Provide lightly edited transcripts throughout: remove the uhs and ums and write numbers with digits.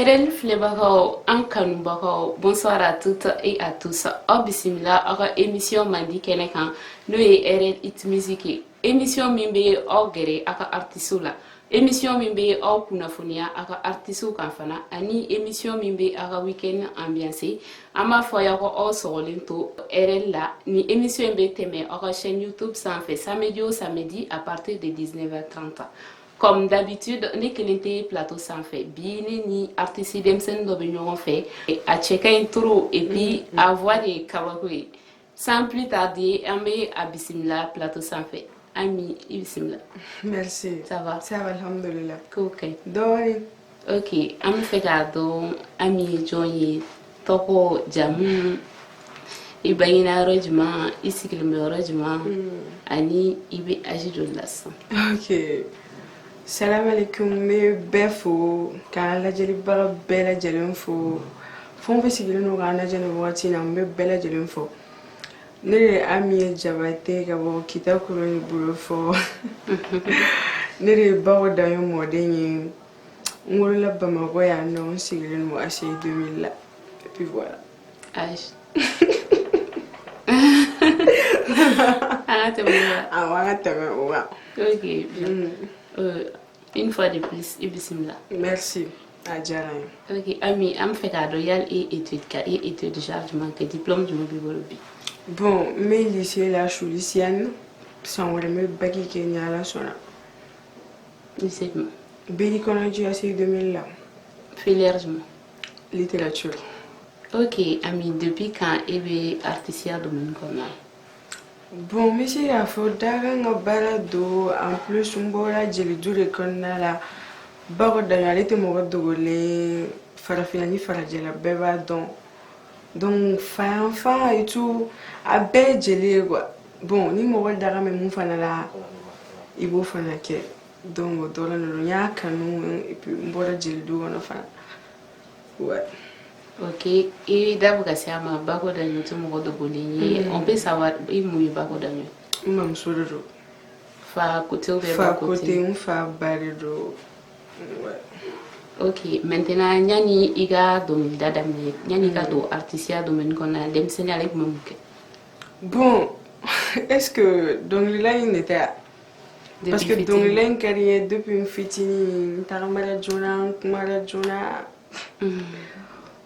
RL Flebaro, en Kanubaro, bonsoir à toutes et à tous. Au bismillah, émission Mandi Kenekan, nous et RL It Music. Émission Mimbe Ogere, aka artisula. Émission Mimbe O Kunafonia, aka artisu kanfana. Ani émission Mimbe aka weekend ambiance. Ama foyako o sorolento RL la. Ni émission Mbe teme, aka chaîne YouTube sans fait samedi au samedi à partir de 19h30. Comme d'habitude, ni kelente plateau sans fait. Bien ni artiste demsen do benyon fait. A checker intro et puis avoir des kawagoui. Sans plus tarder, Amé à Bismillah plateau sans fait. Ami, Bismillah. Merci. Ça va? Ça va, alhamdulillah. Ok. Dori. Ok, Ami fait cadeau. Ami, Johnny, Toko, Jamu. Ibayina rojuma, isikilme rojuma. Ani, Ibe ajidolas. Ok. Salam alaikum, me befo. Kan la jeli baga bela jelen fo. Fon fe sigile no kana jene wati na me bela jelen fo. Ne ami jabate ka bo kita kuro ni buro fo. Ne bawo da yo modenye. Ngolo la Bamako ya no sigile no ase 2000 là. Et puis voilà. Ach. Ah, t'es bon. Ah, voilà, t'es bon. Ok, bien. Une fois de plus, Bismillah. Merci. Adjaran. Ok, Ami, am fait cadeau, yal et étude de chargement, que diplôme du mobile. Bon, mes lycées là, je suis lycéenne. Sans me bagi Kenya là, sona. Lycée. Béni Konaji à 2000 là. Filière. Littérature. Ok, Ami, depuis quand est artisanat domaine comme ça? Bon, monsieur, il faut d'ailleurs balado en plus on boit jelly dure konna la bago d'ailleurs était mort de golé farafina farajela beba donc enfin et tout à belle jelly quoi. Bon, ni mort d'ailleurs mais mon fana la il faut fana que donc dans le nya kanu et puis on boit jelly dure on enfin ouais. Ok, et d'abord que c'est un bago d'agneau, tu m'as dit on peut savoir il mouille bago d'agneau. Mam sororo. Fa côté ou fa côté on fa barido. Ouais. Ok, maintenant nyani iga domaine d'adamé, nyani iga do artisanat domaine qu'on a demsenia avec mon bouquet. Bon, est-ce que donc là il était parce que donc là une carrière depuis une fitini taramara jona kumara jona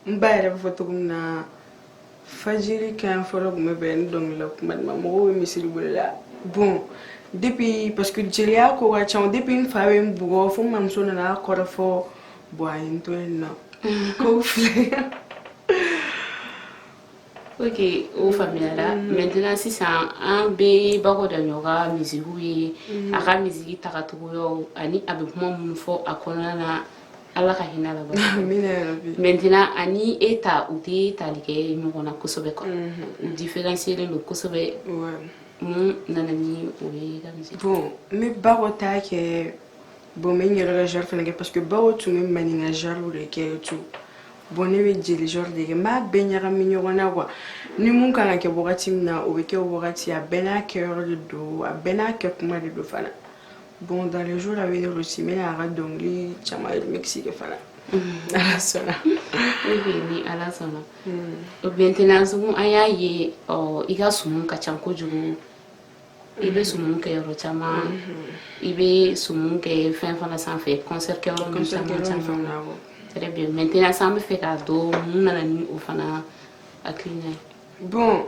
mbaira photo na fajiri kan foro me ben donc là kuma mo mi silbula bon depuis parce que jelia ko ga chon depuis une fois même bugo fo mam so na ko fo boy into na ko fle. Ok, au familial là. Maintenant, si c'est un bé bago de yoga, musique, aka musique, takatuyo, ani avec moi mon fo akona na ala kahina la ba. Maintenant, ani eta uti talike mo na kosobe ko. Différencier le kosobe. Ouais. Nanani oui la musique. Bon, mais bago ta que bon mais il y a le genre parce que bago tu me maninga genre ou le que tu bon ne be jeli genre de ma benyara minyona kwa ni mun kan ke bogati na o be ke bogati a bena cœur de do a bena ke kuma de do fana bon dans les jours à venir aussi mais à radongli chama le Mexique fana ala sona oui ala sona maintenant sumu ayaye o iga sumu ka chanko jugu ibe sumu ke yoro chama ibe sumu ke fin fana sans fait concert ke yoro chama. Très bien. Maintenant, ça me fait cadeau. Mon ami au fana à cliner. Bon,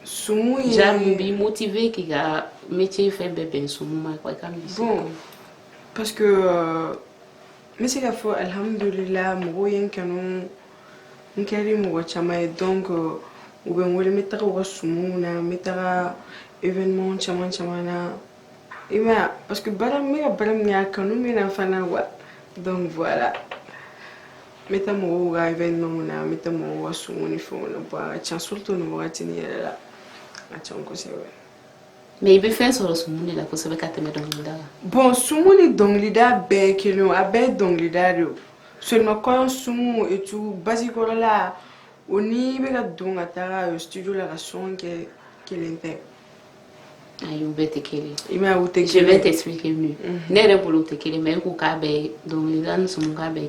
sumu j'ai motivé qui a métier fait bébé sumu ma quoi comme bon, parce que mais c'est la fois alhamdulillah mo yen kanu nkari mo chama donc ou ben wole mettre au sumu na mettre événement chama na et parce que baram nya kanu me na fana wa donc voilà. Metamo ga événement na metamo sumu fo na ba chan surtout no watini la a chan ko se we mais il peut faire sur le sumu la ko se be kateme don lida bon sumu ni don lida be kilo abe don lida do seulement quand sumu et tout basique là oni be ga don atara studio la son que l'intérêt Aïe, bête kele. Il m'a outé. Je vais t'expliquer mieux. Nere bolo te kele, mais ko ka be donc les gens sont ka be.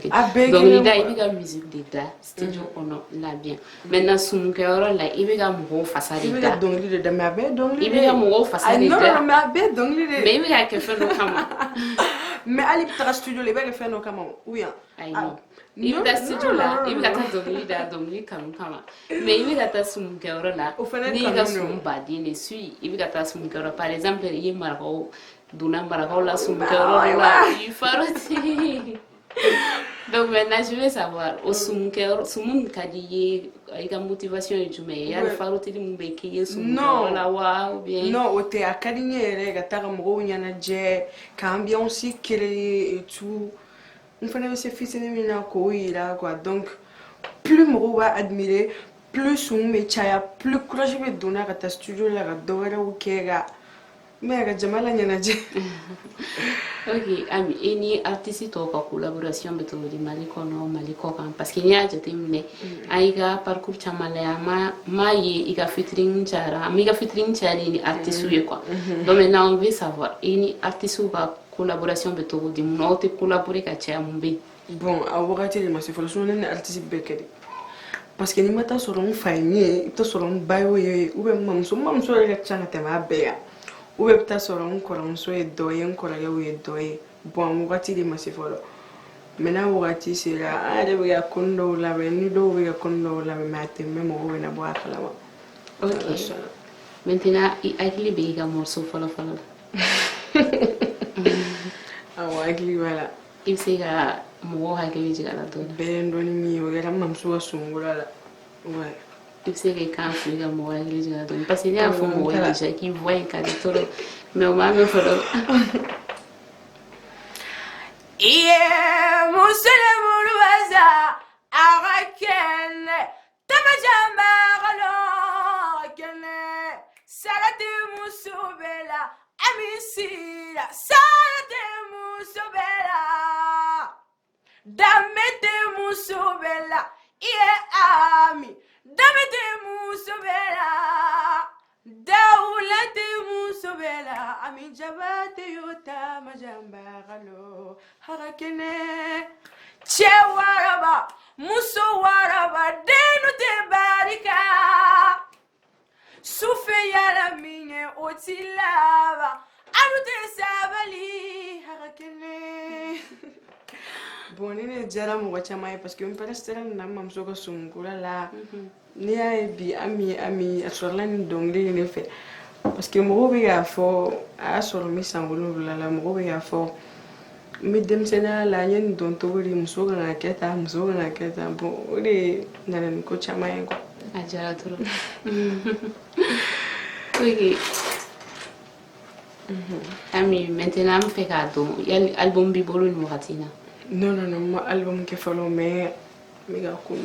Donc il a il a musique d'état, studio ono la bien. Maintenant son cœur là, il va mo fasa d'état. Il va donc lui de ma be donc lui. Il va mo fasa d'état. Non non ma be donc lui. Mais il va que faire no kama. Mais ali tra studio le va que faire no kama. Oui. Aïe non. Il va studio là, il va ta donc lui kama. Mais il va ta son cœur là. Ni ga son badi ne suis, il va ta son cœur par exemple, il marco duna marco la son cœur là, il faroti. Donc maintenant je veux savoir au son cœur, son kadi avec la motivation du mais il y a le faroti de mon béquille son cœur là ou bien. Non, au te akadini ele gatara mro nyana je, ka ambiance kele et tout. On fait ces fils et mina quoi. Donc, plus je vais admirer, plus on me chaya, plus courage je vais donner à ta studio là, d'ouvrir ou qu'est-ce mais je jamais la nyanaje. Ok, ami, et ni artiste to ka collaboration beto di maliko no maliko kan parce que ni a jate mine aiga parcours chamale ma ye iga featuring chara amiga featuring chari ni artiste ye quoi. Donc maintenant on veut savoir et ni artiste ka collaboration beto di no te collaborer ka cha mumbe. Bon, a wakati de masi folo sonen artiste bekedi. Parce que ni mata soro un faini, to soro un bayo ye ube mamso le changa tema beya. Ube pta soro un koranso e doye un korage we doye. Bon, wakati de masi folo. Mena wakati c'est là, ah de bega kondo la be ni do bega kondo la be mate même o we na boa kala ma. OK. Maintenant, il a li bega morceau folo. Ah ouais, voilà. Il sait que moi hakili jigala to. Ben doni mi o gara mamso wa sungula la. Ouais. Il sait que quand il a moi hakili jigala to. Parce qu'il y a un fond moi déjà qui voit un cadre mais au moins me folo. Yeah, musele muluwaza arakene tamajamba galo kene salate musubela amisira salate musubela damete musubela ami damete musubela daulate musubela ami jabate yota majamba galo harakene chewaraba musowaraba denu te barika sufe yala minye otilava anu te sabali harakene. Bon, nene jara mo chama parce que on peut rester na mam so ko sungula la ni ay bi ami asorlan dongli ne fait parce que mo be ya fo a soro mi sangulu la mo be ya fo mi dem sena la nyen don to wuri muso ga keta bon ore nanen ko chama ko a jara toro. Oui. Ami maintenant me fait cadeau il y a album bi bolo ni wakatina. Non, mon album qui fait le mais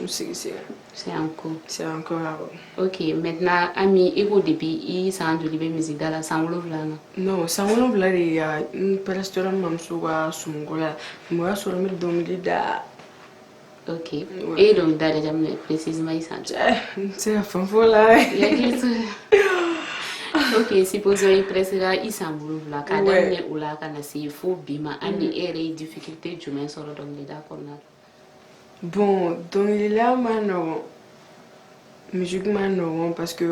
c'est encore OK, maintenant ami ego depuis il s'en de libre musique dans la sanglou là non sanglou là il y a une restaurant mamsuga sungola moi sur le 2000 da. OK et donc d'aller jamais précisément il s'en c'est la fin voilà. OK, supposons il précédent il s'embrouille là quand dernier ou là quand c'est faux bima ani ere difficulté du men sur donc les d'accord là. Bon, donc il est là maintenant musique maintenant parce que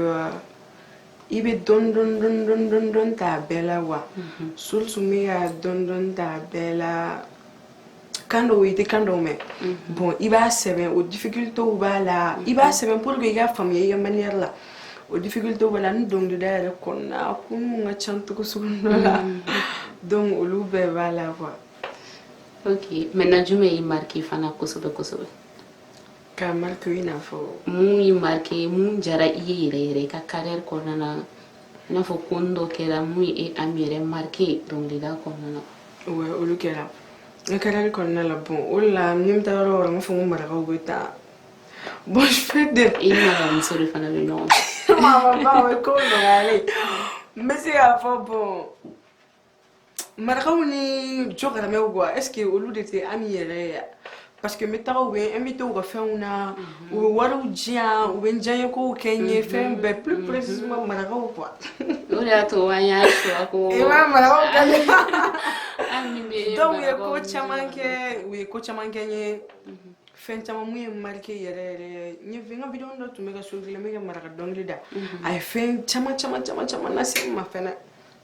il be don ta bella wa sul sumia don ta bella kando ite kando me bon il va se aux difficultés ou va là il va se pour que il a famille manière là aux difficultés voilà nous donc de derrière qu'on a nga chanto ko sunna donc au loube va la voir. OK, maintenant je me marqué fana kosobe ka marqué ina fo mu marqué mu jara ire ka carrière ko na fo kondo kera mu e amire marqué donc de là ko na ouais au lieu là le carrière ko na la bon o la nimta ro mo fo mo mara ko ta bon je fais des il m'a sur le fana le nom maman ouais ko allez mais c'est à fond bon marakaw ni jogara me gwa est-ce que olu de te ami yere parce que me taga u bɛ invité u ka fɛnw na u bɛ wariw diyan u bɛ n diyaɲɛ kow kɛ n ye fɛn bɛɛ plus précisément marakaw quoi. O de y'a to an y'a sɔrɔ ko. I ma marakaw ka ɲɛ. An min bɛ donc u ye ko caman kɛ u ye ko caman kɛ n ye fɛn caman mun ye marqué yɛrɛ yɛrɛ n ye n ka vidéo dɔ tun bɛ ka surveiller n bɛ ka maraka dɔnkili da a ye fɛn caman lase n ma fɛnɛ.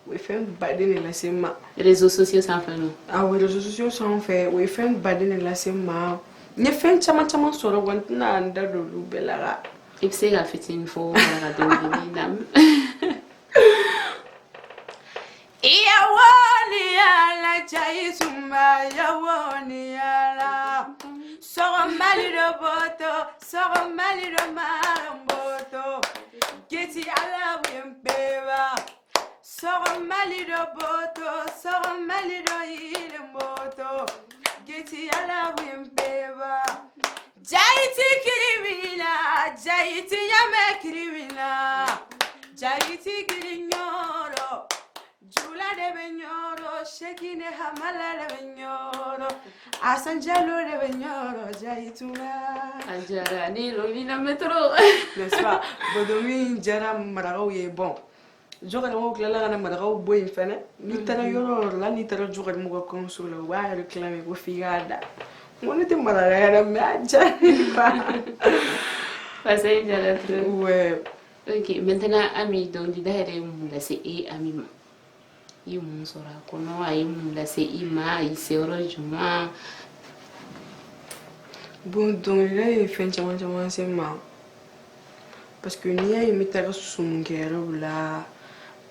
O ye fɛn baden de lase n ma. réseaux sociaux sanfɛ no. Awɔ réseaux sociaux sanfɛ o ye fɛn baden de lase n ma n ye fɛn caman sɔrɔ wa n tɛna n da don olu bɛɛ la ka. I bɛ se ka fitinin fɔ maraka dɔnkili da. Yawoniyala Jayisumba yawoniyala Sogomalido boto Sogomalido maramboto Geti ala wimpewa Sogomalido boto Sogomalido ilimboto Geti ala wimpewa Jayiti kirimina Jayiti yame kirimina Jayiti kirinyoro Jula de benyoro, shekine hamala de benyoro, asanjalo de benyoro, jaitula. Anjara ni rovina metro. N'est-ce pas? Bodomi jara maragaw ye bon. Jogal mo klala kana maragaw boy fene. Ni tara yoro la ni tara jogal mo ko consola wa reclamer ko figada. Mon te maraga me aja. Passez jara trop. Ouais. Ok, maintenant ami donc d'arrêter mon laisser et ami. I mun sɔrɔ a kɔnɔ a ye mun lase I ma a y'i se yɔrɔ jumɛn. Bon dɔnkilida ye fɛn caman se n ma parce que n'i y'a ye n bɛ taga sumunkɛyɔrɔw la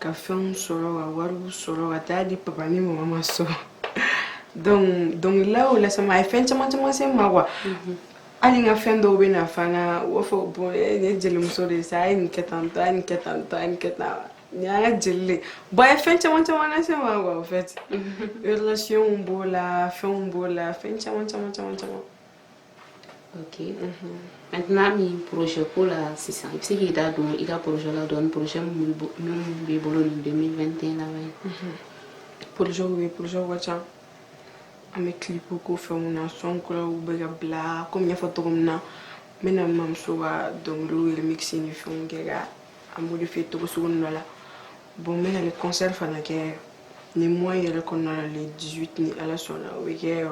ka fɛnw sɔrɔ ka wariw sɔrɔ ka taa di papa ni mama ma so donc dɔnkilida y'o lase n ma a ye fɛn caman se n ma quoi hali n ka fɛn dɔw bɛ na fana u b'a fɔ bon nin ye jelimuso de ye sa a ye nin kɛ tantɔ a ye nin kɛ tantɔ a ye nin kɛ tan. Ni an ka jeli bon a ye fɛn caman lase n ma quoi en fait relation b'o la fɛnw b'o la fɛn caman. Ok. Maintenant mi projet ko la sisan I bɛ se k'i da don I ka projet la dɔɔni projet min b'i bolo nin 2021 laban ye. Projet ka ca an bɛ clip ko fɛnw na son kuraw bɛ ka bila komi n y'a fɔ cogo min na n bɛna n mamuso ka dɔnkiliw remix ni fɛnw kɛ ka a modifier cogo sugu dɔ la bon n bɛna le concert fana kɛ nin mois yɛrɛ kɔnɔna la le 18 ni ala sɔnna o bɛ kɛ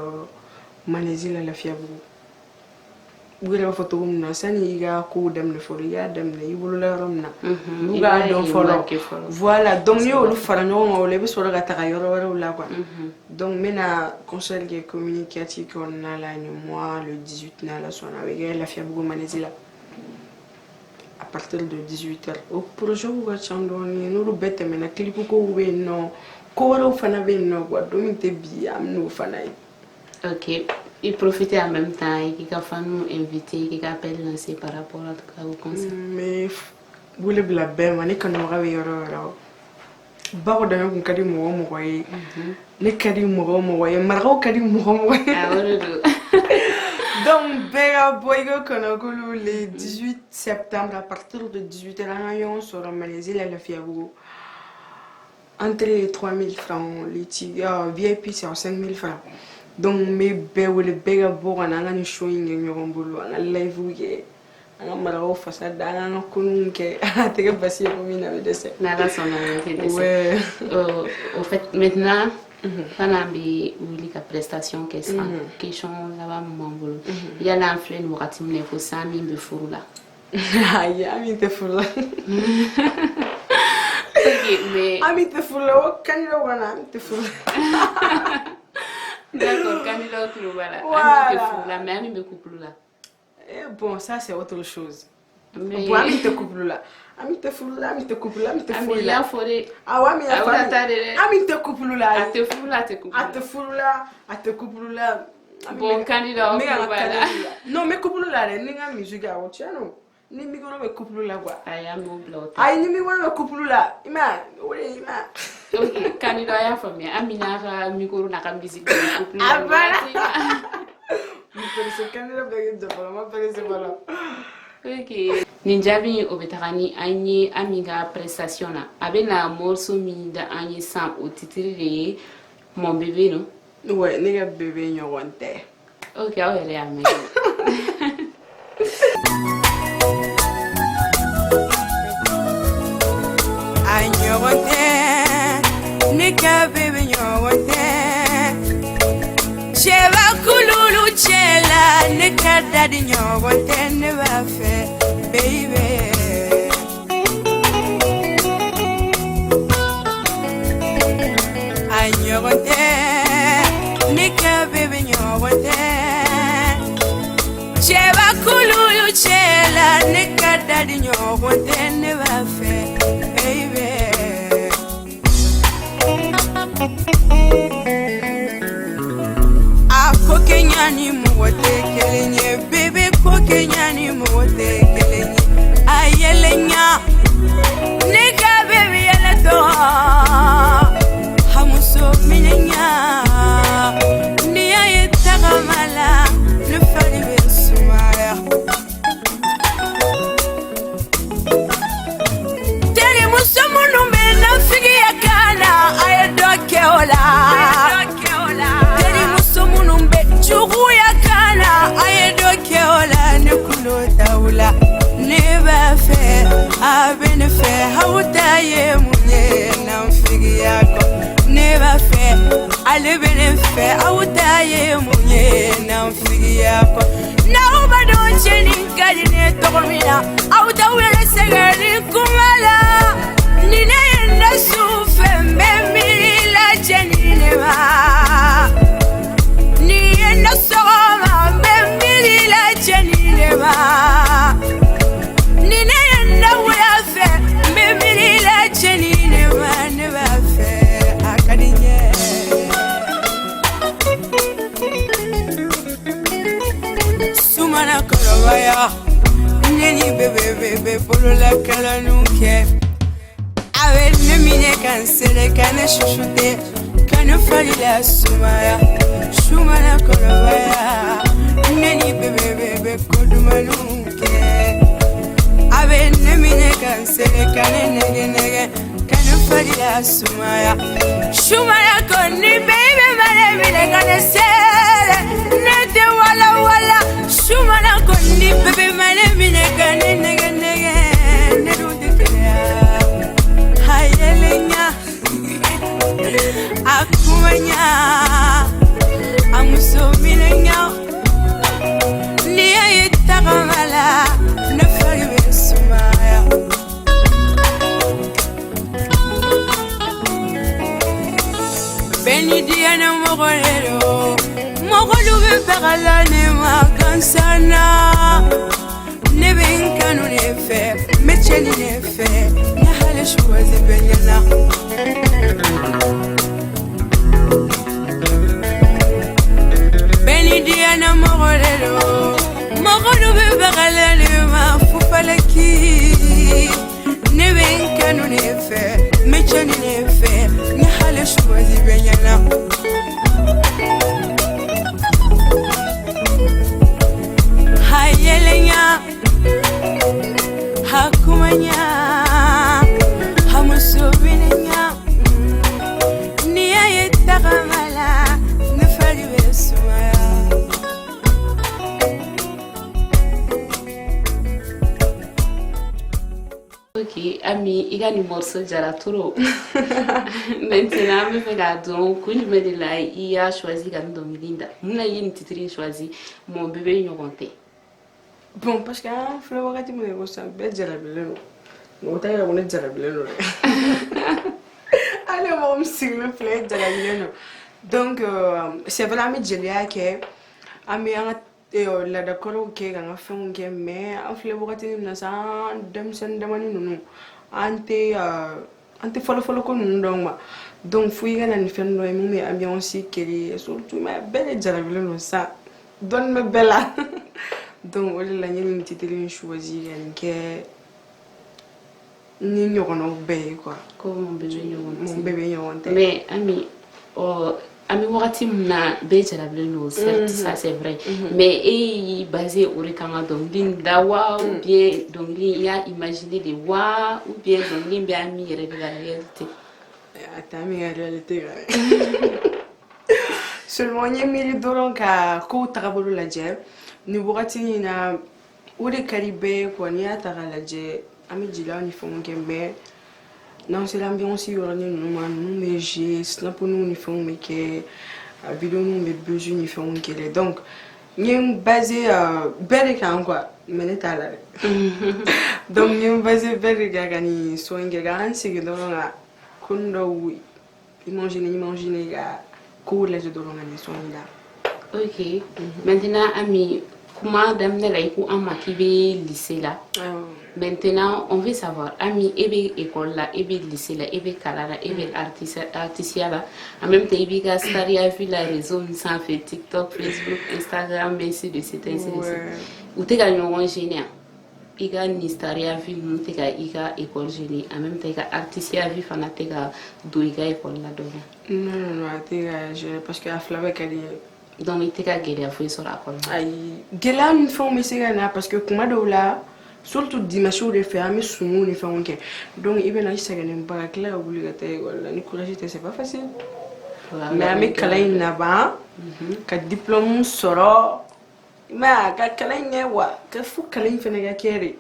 Manezi la Lafiyabugu u yɛrɛ b'a fɔ cogo min na sani I ka kow daminɛ fɔlɔ I y'a daminɛ I wolola yɔrɔ min na olu k'a dɔn fɔlɔ voilà donc n'i y'olu fara ɲɔgɔn kan o la I bɛ sɔrɔ ka taga yɔrɔ wɛrɛw la quoi donc n bɛna concert kɛ communicatif kɔnɔna la nin mois le 18 ni ala sɔnna o bɛ kɛ Lafiyabugu Manezi la à partir de 18h o projet ka ca dɔɔni n'olu bɛɛ tɛmɛna clip kow bɛ yen nɔ ko wɛrɛw fana bɛ yen nɔ quoi don min tɛ bi an bɛ n'o fana ye. Ok. Il profite en même temps et qu'il a fallu nous inviter, qu'il a appelé lancer par rapport au concert. Mais vous voulez la belle, mais quand on va y avoir bago da kun kadi mɔgɔ ye ne kadi mɔgɔ ye marakaw kadi mɔgɔ ye donc bɛɛ ka bɔ I ka kɔnɔkulu le 18 septembre à partir de 18h an ka ɲɔgɔn sɔrɔ Manezi la Lafiyabugu entrée 3000 francs les VIP c'est 5000 francs donc n bɛ bɛɛ wele bɛɛ ka bɔ ka na an ka nin show in kɛ ɲɔgɔn bolo an ka live kɛ an ka marakaw fasa da an ka konuw kɛ a tɛ kɛ basi ye ko min na bɛ dɛsɛ. N'Ala sɔnna a tɛ dɛsɛ. Au fait maintenant fana an bɛ wuli ka prestation kɛ sisan question laban min b'an bolo yala an filɛ nin wagati min na ko san min bɛ furu la. Ayi an min tɛ furu la. Mais an min tɛ furu la o kandidaw ka na an min tɛ furu la. D'accord, candidat au voilà. Voilà. Mais ami me couple là. Bon, ça c'est autre chose. Mais bon, ami te couple là. Ami te fou là, ami te couple là, ami te fou là. Ah ouais, mais ami te couple là. A te fou là, te couple. A te fou là, a te couple là. Bon, candidat au voilà. Non, mais couple là, ni nga musique a tu know. Ni mi gono be couple là quoi. Ay am no blot. Ay ni mi gono be couple là. Ima, oui, ima. Ok, candidat ya famille. Amina ka micro na ka musique couple là. Ah voilà. Mi penso candidat be de pas, ma penso voilà. Ok. Ninjabi obetarani anyi amiga prestation na. Abena morceau mi da anyi sam au titre de mon bébé non. Ouais, nega bébé ɲɔgɔn tɛ. Ok, aw yɛrɛ y'a mɛn. A ɲɔgɔn tɛ ne ka bebe ɲɔgɔn tɛ cɛba kululu cɛ la ne ka dadi ɲɔgɔn tɛ ne b'a fɛ baby. A ɲɔgɔn tɛ ne ka bebe ɲɔgɔn tɛ cɛba kululu cɛ la ne ka dadi ɲɔgɔn tɛ ne b'a fɛ baby. A ko kɛ ni mɔgɔ tɛ kelen ye baby ko kɛ ni mɔgɔ tɛ kelen ye a yɛlɛ ɲa ne ka baby yɛlɛ tɔ a muso minɛ ɲa ni y'a ye tagama la ne fari bɛ sumaya. Terimuso minnu bɛ nafigiya kan na a ye dɔ kɛ o la. Terimuso minnu bɛ juguya kan na a ye dɔ kɛ o la ne kulo t'aw la. Ne b'a fɛ a bɛ ne fɛ aw ta ye mun ye nafigiya kɔ. Ne b'a fɛ ale bɛ ne fɛ aw ta ye mun ye nafigiya kɔ. N'aw b'a dɔn cɛni ka di ne tɔgɔ min na aw t'aw yɛrɛ sɛgɛn ni kuma la. Ni ne ye ne su fɛ n bɛ miiri la cɛni ne ma. Ni ye ne sɔgɔma n bɛ miiri la cɛni ne ma. Ni ne ye ne wula fɛ n bɛ miiri la cɛni ne ma. Ne b'a fɛ a ka di n ye. Sumana kɔrɔbaya ne ni bebe bolola kalaniw kɛ. A bɛ ne minɛ ka n sɛnɛ ka ne chuchoter ka ne fari la sumaya. Sumana kɔrɔbaya ne ni bebe kodumaniw kɛ. A bɛ ne minɛ ka n sɛnɛ ka ne nɛgɛ ka ne fari la sumaya. Sumaya ko ni baby ma ne minɛ ka ne sɛnɛ ne tɛ wala wala. Sumana ko ni bebe ma ne minɛ ka ne nɛgɛ ne dun tɛ keleya. A yɛlɛ ɲa a kuma ɲa a muso minɛ ɲa ni y'a ye tagama la ne fari bɛ sumaya. Bɛɛ ni diɲɛ na mɔgɔ de don mɔgɔlu bɛ bagala ne ma gansan na. Ne bɛ n kanu de fɛ n bɛ cɛni de fɛ ne hali choisi bɛ ɲɛna. Bɛɛ ni diɲɛ na mɔgɔ de don mɔgɔlu bɛ bagala ne ma fufalaki. Ne bɛ n kanu de fɛ n bɛ cɛni de fɛ ne hali choisi bɛ ɲɛna. A yɛlɛ ɲa a kuma ɲa a muso minɛ ɲa ni y'a ye tagama la ne fari bɛ sumaya. Ok, Ami, i ka nin morceau jara trop. Maintenant, an bɛ fɛ k'a dɔn kun jumɛn de la i y'a choisi ka nin dɔnkili da? Mun na i ye nin titre in choisi mon bébé ɲɔgɔn tɛ? Bon, parce que an filɛ wagati min na i ko sisan bɛɛ jarabilen don. Mɔgɔ t'a yira ko ne jarabilen don dɛ. Ale mɔgɔ min sigilen filɛ e jarabilen don. Donc c'est vrai an bɛ jeliya kɛ an bɛ an ka ladakɔrɔw kɛ k'an ka fɛnw kɛ mais an filɛ wagati min na sisan an denmisɛnnin damani ninnu an tɛ fɔlɔfɔlɔ ko ninnu dɔn quoi. Donc fo i ka na nin fɛn dɔ ye mun bɛ ambiance kɛlɛ surtout mais bɛɛ de jarabilen don sisan dɔɔni bɛ bɛɛ la. Donc o de la n ye nin titre in choisi ka nin kɛ ni ɲɔgɔnnaw bɛɛ ye quoi. Ko mon bébé ɲɔgɔn tɛ. Mon bébé ɲɔgɔn tɛ. Mais Ami, an bɛ wagati min na bɛɛ jarabilen don certes ça c'est vrai. Mais e y'i basé o de kan ka dɔnkili in da wa ou bien dɔnkili in i y'a imaginer de wa ou bien dɔnkili in bɛ Ami yɛrɛ de la réalité? A tɛ Ami ka réalité kan dɛ. seulement n ye miiri dɔrɔn ka kow tagabolo lajɛ ni wagati ni na o de ka di bɛɛ ye kuwa n'i y'a ta k'a lajɛ an bɛ jigilaw ni fɛnw kɛ mais n'an sera ambiance yɔrɔnin ninnu ma ninnu bɛ jouer snapuniw ni fɛnw bɛ kɛ videoninw bɛ buzz ni fɛnw kɛ dɛ donc n ye n basé bɛɛ de kan quoi mais ne t'a la dɛ donc n ye n basé bɛɛ de kan ka nin so in kɛ ka an segin dɔrɔn ka ko dɔw imaginer ka kow lajɛ dɔrɔn ka nin so in la. Ok. Maintenant, Ami, comment daminɛ la i ko an ma k'i bɛ lycée la. Maintenant, on veut savoir, Ami, e bɛ école la, e bɛ lycée la, e bɛ kalan la, e bɛ artisia la. En même temps, i b'i ka staria vu la réseau min sanfɛ TikTok, Facebook, Instagram, ainsi de suite, ainsi de suite. U tɛ ka ɲɔgɔn gêner wa? I ka nin staria vu ninnu tɛ ka i ka école gêner, en même temps i ka artisia vu fana tɛ ka don i ka école la dɔrɔn. Non, a tɛ ka gêner parce que a fila bɛɛ ka di n ye. Donc i tɛ ka gɛlɛya foyi sɔrɔ a kɔnɔ. Ayi, gɛlɛya ni fɛnw bɛ se ka na parce que kuma dɔw la surtout dimanche de fɛ an bɛ sumu ni fɛnw kɛ donc i bɛna i sɛgɛnnenba ka tila ka wuli ka taa école la ni courage tɛ c'est pas facile mais an bɛ kalan in laban ka diplôme sɔrɔ i m'a ye ka kalan in kɛ wa ka fo kalan in fana ka kɛ de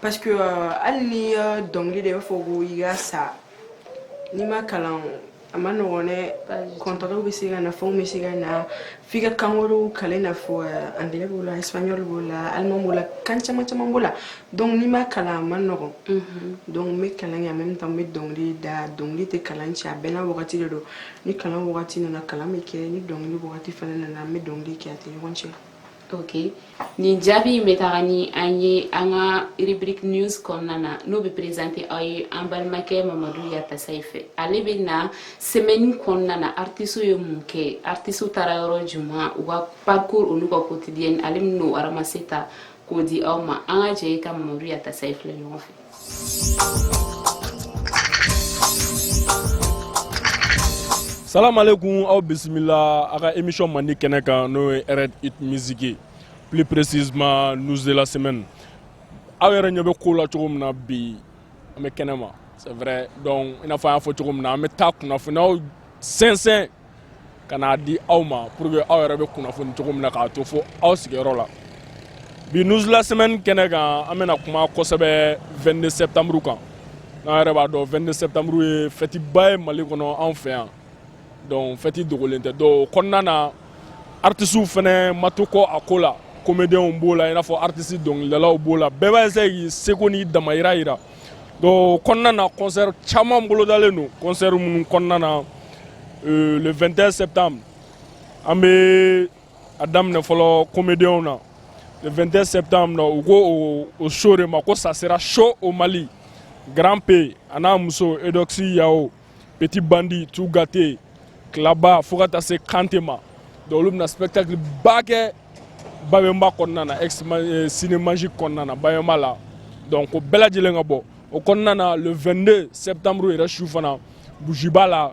parce que hali ni dɔnkili de b'a fɔ ko i ka sa n'i ma kalan a ma nɔgɔn dɛ kɔntɔrɔw bɛ se ka na fɛnw bɛ se ka na f'i ka kan wɛrɛw kalan i n'a fɔ anglais b'o la espagnol b'o la allemand b'o la kan caman caman b'o la donc n'i ma kalan a ma nɔgɔn donc n bɛ kalan kɛ en même temps n bɛ dɔnkili da dɔnkili tɛ kalan ci a bɛɛ n'a wagati de don ni kalan wagati nana kalan bɛ kɛ ni dɔnkili wagati fana nana an bɛ dɔnkili kɛ a tɛ ɲɔgɔn cɛ. Ok, ni jaabi in bɛ taga ni an ye an ka rubrique news kɔnɔna na n'o bɛ présenter aw ye an balimakɛ Mamadu Yatasayi fɛ ale bɛ na semaine kɔnɔna na artistes ye mun kɛ artistes taara yɔrɔ jumɛn u ka parcours olu ka quotidien ale bɛ n'o ramasser ta k'o di aw ma an ka jɛ ka Mamadu Yatasayi filɛ ɲɔgɔn fɛ. Salam alaikum, aw bisimila a ka émission mandi kɛnɛ kan n'o ye RED Hit Music ye plus précisément news de la semaine aw yɛrɛ ɲɛ bɛ ko la cogo min na bi an bɛ kɛnɛ ma c'est vrai donc i n'a fɔ an y'a fɔ cogo min na an bɛ taa kunnafoniyaw sɛnsɛn ka n'a di aw ma pour que aw yɛrɛ bɛ kunnafoni cogo min na k'a to fo aw sigiyɔrɔ la bi news de la semaine kɛnɛ kan an bɛna kuma kosɛbɛ 22 septembre kan n'an yɛrɛ b'a dɔn 22 septembre ye fêtiba ye Mali kɔnɔ anw fɛ yan. Donc fɛti dogolen tɛ donc kɔnɔna na artistes fana ma to kɔ a ko la comédiens b'o la i n'a fɔ artistes dɔnkilidalaw b'o la bɛɛ b'a essayer k'i seko n'i damayira yira donc kɔnɔna na concert caman bolodalen don concert minnu kɔnɔna na le 21 septembre an bɛ a daminɛ fɔlɔ comédiens na le 21 septembre u ko o show de ma ko ça sera chaud au Mali Grand P a n'a muso Edoxy Yao Petit Bandit Tout Gâté Klaba fo ka taa se Kante ma donc olu bɛna spectacle ba kɛ Bayemba kɔnɔna na ex Cinémagique kɔnɔna na Bayemba la donc o bɛɛ lajɛlen ka bɔ o kɔnɔna na le 22 septembre yɛrɛ su fana Bujiba la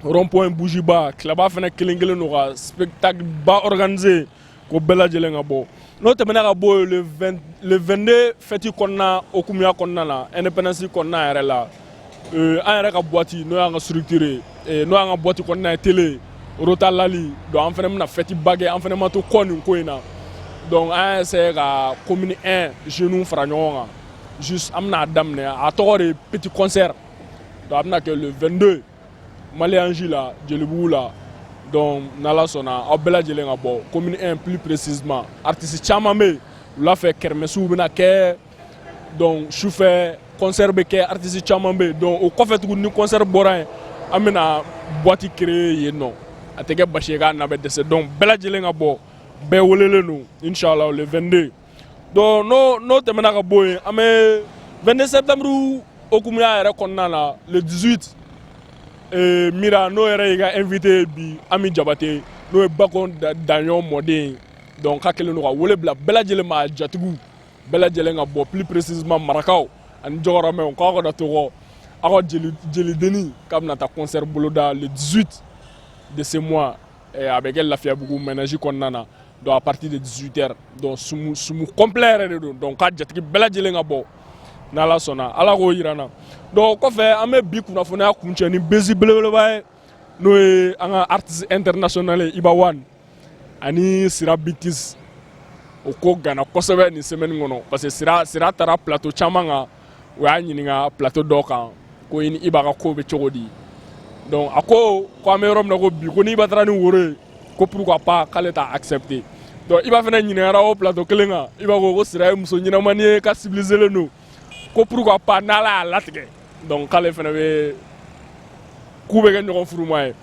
rond-point Bujiba Klaba fana kelen kelen don ka spectacle ba organisé k'o bɛɛ lajɛlen ka bɔ n'o tɛmɛna ka bɔ le 22 fête kɔnɔna okumuya kɔnɔna na indépendance kɔnɔna yɛrɛ la an yɛrɛ ka boîte n'o y'an ka structure n'o y'an ka boîte kɔnɔna ye télé Rota Lali donc an fana bɛna fête ba kɛ an fana ma to kɔ nin ko in na donc an y'a essayé ka commune 1 jeunes fara ɲɔgɔn kan juste an bɛna daminɛ a tɔgɔ de petit concert donc a bɛna kɛ le 22 Malianji la Jelibugu la donc n'Ala sɔnna aw bɛɛ lajɛlen ka bɔ commune 1 plus précisément artistes caman bɛ yen wula fɛ kermɛsiw bɛna kɛ donc sufɛ concert bɛ kɛ artistes caman bɛ yen donc o kɔfɛ tuguni ni concert bɔra yen an bɛna boîte créer yen nɔ a tɛ kɛ basi ye k'a na bɛ dɛsɛ donc bɛɛ lajɛlen ka bɔ bɛɛ welelen don inchallah le 22 donc n'o tɛmɛna ka bɔ yen an bɛ 22 septembre okumuya yɛrɛ kɔnɔna la le 18 Mira n'o yɛrɛ y'i ka invité bi Ami Jabate n'o ye Bakon Daɲɔn mɔden donc k'a kɛlen don ka wele bila bɛɛ lajɛlen ma jatigiw bɛɛ lajɛlen ka bɔ plus précisément marakaw ani jɔkɔrɔmɛw k'aw kana to kɔ aw ka jelidenni k'a bɛna taa concert boloda le 18 de ce mois a bɛ kɛ Lafiyabugu ménages kɔnɔna na donc à partir de 18h donc sumu complet yɛrɛ de don donc k'a jatigi bɛɛ lajɛlen ka bɔ n'Ala sɔnna Ala k'o yira n na donc kɔfɛ an bɛ bi kunnafoniya kuncɛ ni bezi belebeleba ye n'o ye an ka artiste international ye Iba Wan ani Sira Bitis o ko gana kosɛbɛ nin semaine kɔnɔ parce que Sira taara plateau caman kan o y'a ɲininka plateau dɔ kan ko i ni Iba ka ko bɛ cogo di donc a ko an bɛ yɔrɔ min na ko bi ko ni Iba taara ni woro ye ko pourquoi pas k'ale t'a accepté donc Iba fana ɲininkara o plateau kelen kan Iba ko Sira ye muso ɲɛnamani ye ka civiliselen don ko pourquoi pas n'Ala y'a latigɛ donc k'ale fana bɛ k'u bɛ kɛ ɲɔgɔn furuma ye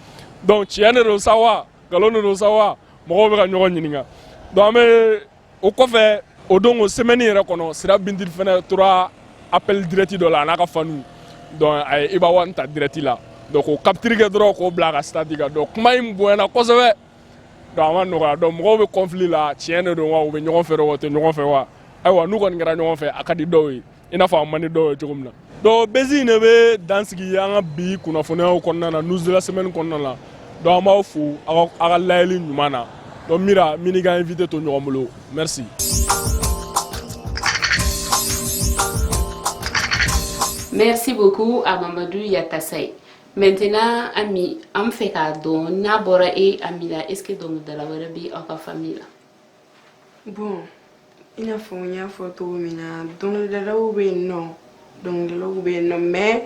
donc tiɲɛ de don sa wa nkalon de don sa wa mɔgɔw bɛ ka ɲɔgɔn ɲininka donc an bɛ o kɔfɛ o don o semaine yɛrɛ kɔnɔ Sira Bintili fana tora appel direct dɔ la a n'a ka fanu donc a ye Iba Wan ta direct la donc o capture kɛ dɔrɔn k'o bila a ka stade kan donc kuma in bonyana kosɛbɛ donc a ma nɔgɔya donc mɔgɔw bɛ conflit la tiɲɛ de don wa u bɛ ɲɔgɔn fɛ wa u tɛ ɲɔgɔn fɛ wa ayiwa n'u kɔni kɛra ɲɔgɔn fɛ a ka di dɔw ye i n'a fɔ a man di dɔw ye cogo min na donc Bezi ne bɛ dan sigi an ka bi kunnafoniyaw kɔnɔna na news de la semaine kɔnɔna la donc an b'aw fo aw ka layɛli ɲuman na donc Mira min ka invité to ɲɔgɔn bolo merci. Merci beaucoup à Mamadou Yatassaye. Maintenant, Ami, on fait cadeau. N'abora et Amila, est-ce que donc de la warabi en famille? Bon, il y a photo, donc de la ou non, donc de la ou non, mais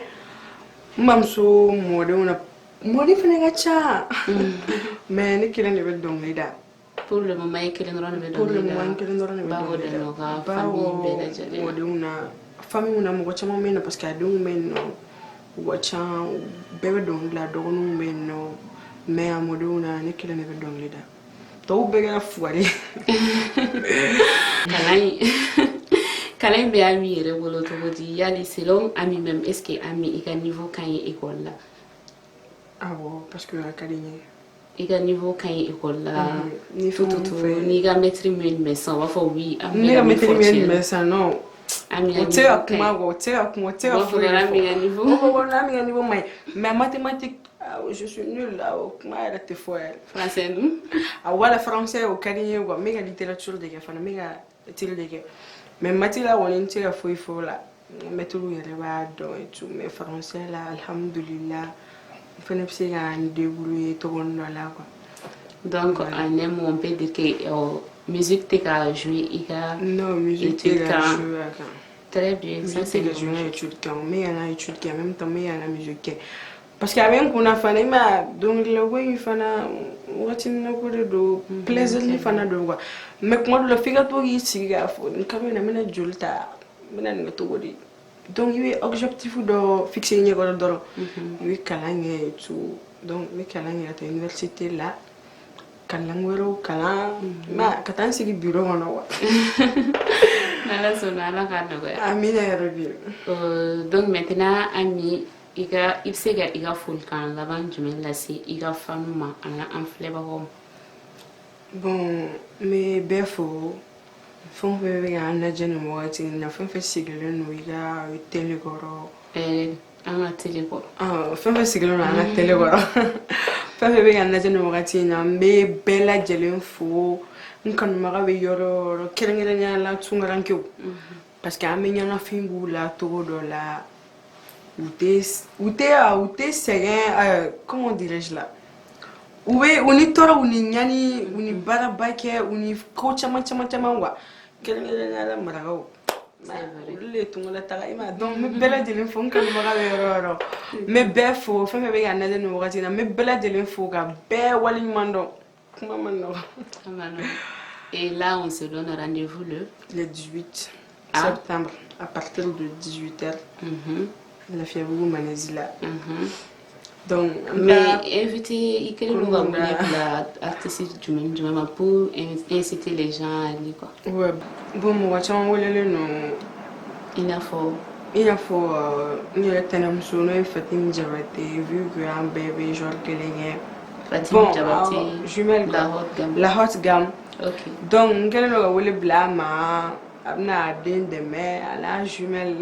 mamso modé fenega mais ne kelen ne be donc lida. Pour le moment, kelen ron be pour le moment kelen ron be bawo de no ga famille be la jale. Modé una famille una mo chama mena parce que adon men no wacha bebe donc la dogonu men no mais amodé una ne kelen ne be donc lida. To be ga fuari. Kalai be ami yere bolo to di yali selon ami même est-ce que ami ika niveau kan yi école là. Ah bon parce que académie ika niveau kan yi école là. Ni tout ni ga maîtrise mais ça va faut oui ami. Ni ga maîtrise mais ça non. Ami o te akuma fo ami niveau. Ami niveau mais mathématiques je suis nul là au comment elle était folle. Français nous. Ah voilà français au académie quoi mais la littérature de gafana mais la style de mais matière là on est là il faut là mais tout le reba donc et tout mais français là alhamdulillah faut ne pas en débrouiller tout bon là quoi donc on aime on peut dire que musique t'es qu'à jouer et qu'à non musique t'es qu'à jouer très bien ça c'est le jeu étude quand mais il y a étude qui en même temps mais il y a la musique parce qu'il y a même qu'on a fait mais donc le way il fait na watin na ko do plaisir ni fana do quoi mais comment le faire to yi siga fo quand même na mena julta mena na to godi donc il est objectif de fixer ni ko do oui kalange tout donc mais kalange à l'université là kalangwero kala ma katan sigi bureau wana wa nala sonala kana ko amina ya rabbi donc maintenant ami iga ibsega iga full kan laban jumel la si iga fanuma ana en fleba home bon mais befo fon fe ga na jenu wati na fon fe sigile no iga telegoro ana telegoro fon fe sigile no ana telegoro fon fe ga na jenu wati na me bela jelen fo nkan maga be yoro kerengere nya la tungaranke parce que amenya na fingu la to do la ou t'es sérieux comment dirais-je là ou est toro ou ni nyani ou ni barabake ou ni coach chama wa quel est la marago le tungo la taga ima donc me bela de l'info kan marago me be fo fa me be ga na de no wati na me bela de l'info ga be wali mando kuma mando et là on se donne rendez-vous le 18 septembre à partir de 18h la fièvre manazila donc mais inviter ikele nous va la artiste du même pour inciter les gens à aller quoi ouais bon moi chama wolele no il faut ni la tanam sono Fatim Diabaté vu que un bébé genre que les Fatim Diabaté jumelle la haute gamme OK donc ngelo no wole blama abna den de mais à la jumelle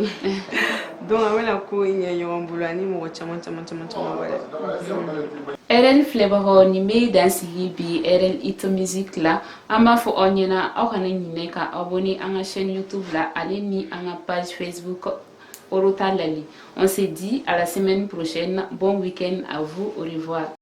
donc amena ko nyanyo mbulani mo chama wala RL Flavor ni me dance bi RL It Music la ama fo onyena akana nyine ka abonner à la chaîne YouTube la allez ni à la page Facebook Orota Lali. On se dit à la semaine prochaine. Bon week-end à vous. Au revoir.